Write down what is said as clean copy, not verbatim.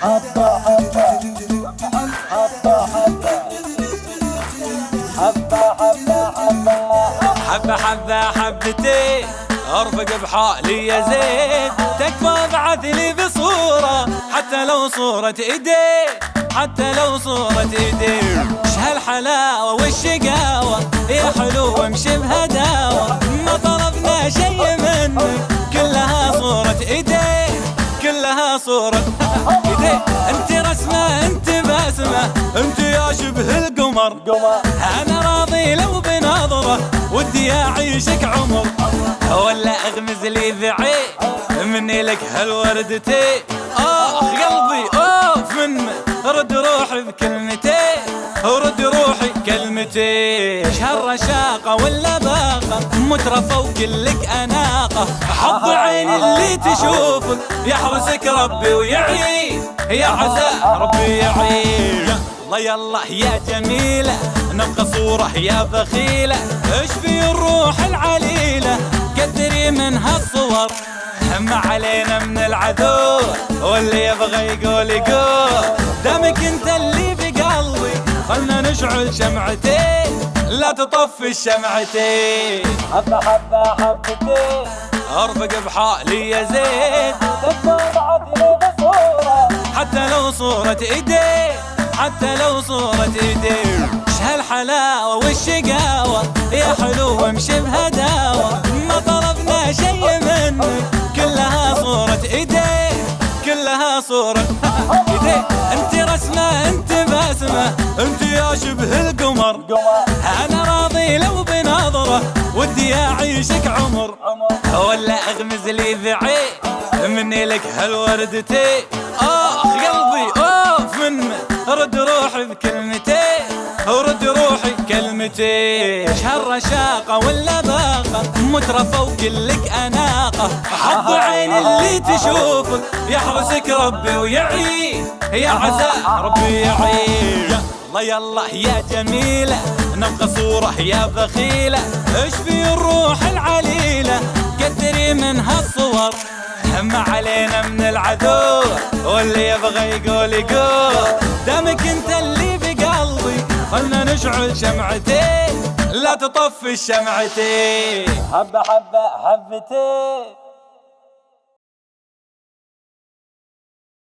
حبة حبة حبة حبة حبة حبة حبة حبتين ارفق بحالي يا زين، تكفى بعث لي بصورة حتى لو صورة ايدين، حتى لو صورة ايدين. ايش هالحلاوة والشقاوة يا حلوة امشي بهداوة، ما طلبنا شي منك كلها صورة ايدين، كلها صورة ايدين. انت رسمة انت بسمة انت يا شبه القمر، انا راضي لو بنظرة ودي اعيشك عمر، ولا اغمز لي بعين مني لك هالوردتين. قلبي من رد روحي بكلمتين، ورد روحي كلمتين. هالرشاقة ولا باقة مترفة وكلك اناقة، حظ عيني اللي تشوفك يحرسك ربي ويعين، يا عسى ربي يعين. يلا يلا يا جميلة نبقى صورة يا بخيلة، ايش في الروح العليلة قدري من هالصور، ما علينا من العدو واللي يبغى يقول يقول. دامك انت اللي بقلبي خلنا نشعل شمعتين، لا تطفي الشمعتين. حبة حبة حبتين ارفق بحالي يا زين، تكفى بعث لي بصورة حتى لو صورة ايدين، حتى لو صورة ايدين. ايش هالحلاوة والشقاوة يا حلوة امشي بهداوة، ما طلبنا شي منك كلها صورة ايدين، كلها صورة ايدين. انت رسمة انت بسمة انت يا شبه القمر، انا راضي لو بنظرة ودي اعيشك عمر، ولا اغمز لي بعين مني لك هالوردتين. قلبي من رد روحي بكلمتين، ورد روحي كلمتين. هالرشاقة ولا باقة مترفة وكلك اناقة، حظ عيني اللي تشوفك يحرسك ربي ويعين، يا عسى ربي يعين. يلا يلا يا جميلة نبقى صورة يا بخيلة، ايش في الروح العليلة قدري من هالصور، ما علينا من العدو واللي يبغى يقول يقول. دامك انت اللي بقلبي خلنا نشعل شمعتين، لا تطفي الشمعتين. حبة حبة حبتين